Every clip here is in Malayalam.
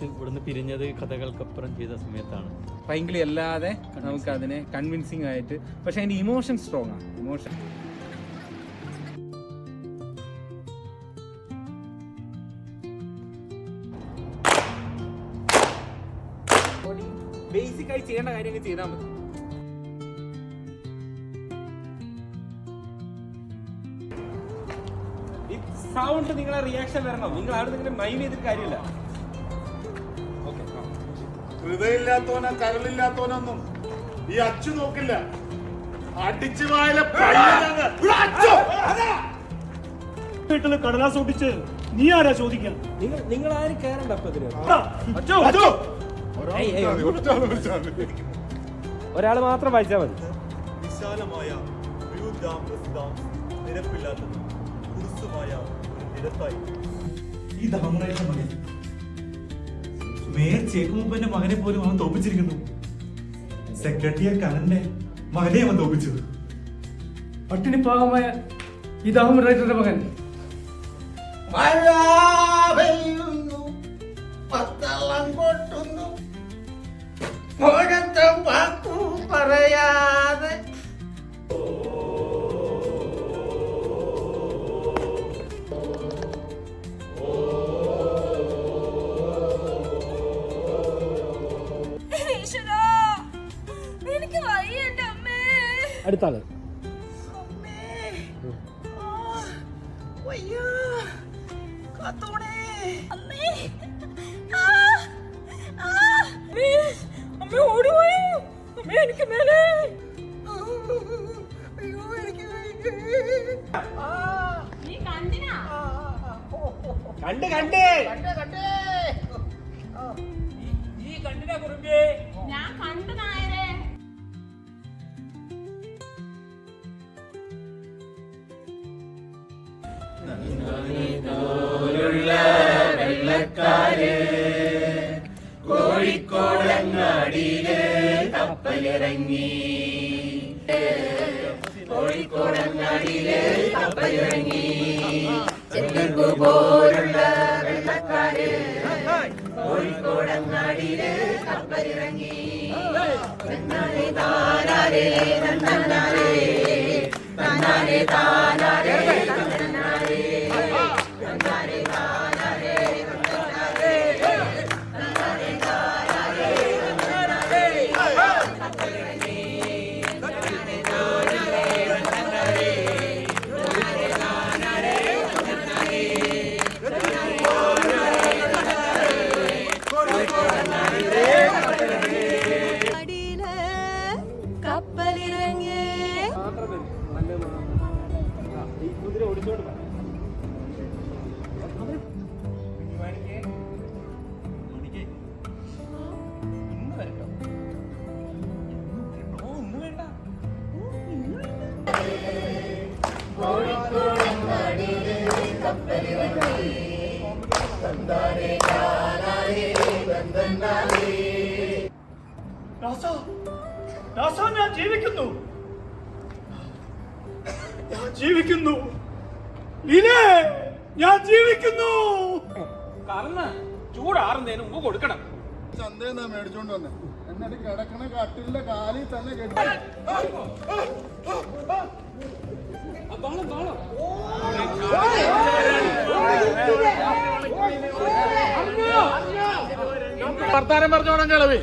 ലാസ്റ്റ് ഇവിടുന്ന് പിരിഞ്ഞത് കഥകൾക്കപ്പുറം ചെയ്ത സമയത്താണ്. പൈങ്കിളി അല്ലാതെ നമുക്ക് അതിനെ കൺവിൻസിങ് ആയിട്ട്, പക്ഷെ അതിന്റെ ഇമോഷൻ സ്ട്രോങ് ആണ്. ഇമോഷൻ ബേസിക് ആയി ചെയ്യേണ്ട കാര്യങ്ങൾ ചെയ്താൽ മതി. സൗണ്ട് നിങ്ങളെ റിയാക്ഷൻ വരണം. നിങ്ങൾ അവിടെ നിങ്ങൾ മൈൻഡ് ചെയ്തിട്ട് കാര്യമില്ല. ഹൃദയമില്ലാത്തവനോ കരളില്ലാത്തവനൊന്നും ഈ അച്ചു നോക്കില്ല. അടിച്ചു വീട്ടില് കടലാസ് ഒട്ടിച്ച് നീ ആരാ ചോദിക്കാൻ? നിങ്ങൾ ആരും കയറണ്ട. ഒരാൾ മാത്രം വായിച്ചാൽ മതി. വിശാലമായ നിരപ്പില്ലാത്തത് കുറുസുമായ ഒരു നിരത്തായി ഈ ദാമോദരന്റെ മകൻ മേയർ ചേക്കുമുപ്പന്റെ മകനെ പോലും അവൻ തോപ്പിച്ചിരിക്കുന്നു. സെക്രട്ടറി കണ്ണന്റെ മകനെ അവൻ തോപ്പിച്ചു. പട്ടിണിപ്പാകമായ ഈ ദാമോദരന്റെ മകൻ മഴ പെയ്യുന്നു, പത്തളം കൊട്ടുന്നു, മുഖത്തെ വാക്കു പറയാതെ. അടുത്താള് ഞാൻ കണ്ടു നായരെ. വെള്ളക്കാര് കോഴിക്കോടങ്ങാടിയില് കപ്പലിറങ്ങി, കോഴിക്കോടങ്ങാടിയില് കപ്പലിറങ്ങി. ചെല്ലു പോലുള്ള വെള്ളക്കാര് കോഴിക്കോടങ്ങാടിയില് കപ്പലിറങ്ങി. തന്നാരെ താനാരേ തന്നാരേ തന്നാരേ താനാരേ തന്നാരേ തന്നാരേ താനാരേ തന്നാരേ തന്നാരേ താനാരേ തന്നാരേ കപ്പലിറങ്ങി. തന്നാരേ താനാരേ തന്നാരേ തന്നാരേ താനാരേ തന്നാരേ തന്നാരേ കോഴിക്കോടങ്ങാടിയിലെ കപ്പലിറങ്ങി. കുതിര ഓടിച്ചോണ്ട് ഞാൻ ജീവിക്കുന്നു, ഞാൻ ജീവിക്കുന്നു, ലീലേ, ഞാൻ ജീവിക്കുന്നു. കറന്ന് ചൂടാറുന്നതിന് മുമ്പ് കൊടുക്കണം. ചന്തയെന്നാ മേടിച്ചോണ്ട് വന്നെ. എന്നിട്ട് കിടക്കണ കട്ടിലിന്റെ കാലിൽ തന്നെ കെട്ടി. വർത്താനം പറഞ്ഞോണം കിളവി.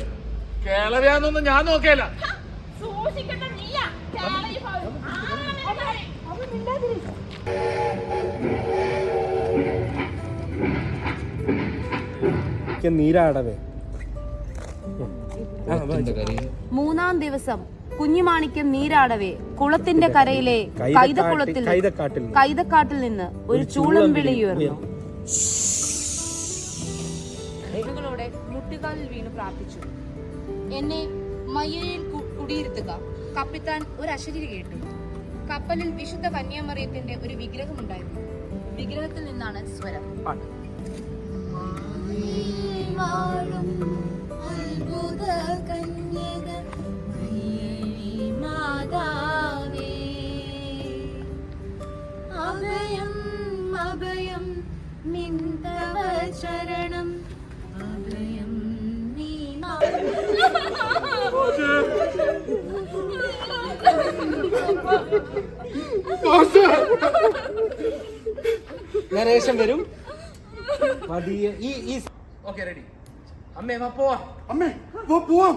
കേളവിയാന്നൊന്നും ഞാൻ നോക്കിയല്ല. സൂക്ഷിക്കണ്ട നീയാ. നീരാടവേ. മൂന്നാം ദിവസം കുഞ്ഞിമാണിക്യം നീരാടവേ കുളത്തിന്റെ കരയിലെ കൈതക്കാട്ടിൽ നിന്ന് ഒരു ചൂളം വിളിയുയർന്നു. ഞങ്ങളോടെ മുട്ടുകാലിൽ വീണ് പ്രാർത്ഥിച്ചു. എന്നെ മയ്യയിൽ കുടിയിരുത്തുക. കപ്പിത്താൻ ഒരു അശരീരി കേട്ടു. കപ്പലിൽ വിശുദ്ധ കന്യാമറിയത്തിന്റെ ഒരു വിഗ്രഹമുണ്ടായിരുന്നു. വിഗ്രഹത്തിൽ നിന്നാണ് സ്വരം. അഭയം അഭയം നിന്തവ ശരണം അഭയം നരേഷൻ വരും പതിയെ ഈ ഓക്കെ റെഡി അമ്മേ വാ പോവാ അമ്മേ പോവാം.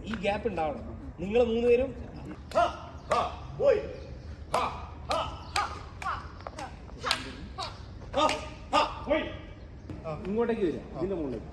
ഈ ഗ്യാപ്പ് ഉണ്ടാവണം. നിങ്ങൾ 3 പേരും ഇങ്ങോട്ടേക്ക് വരിക, ഇതിന്റെ മുകളിലേക്ക്.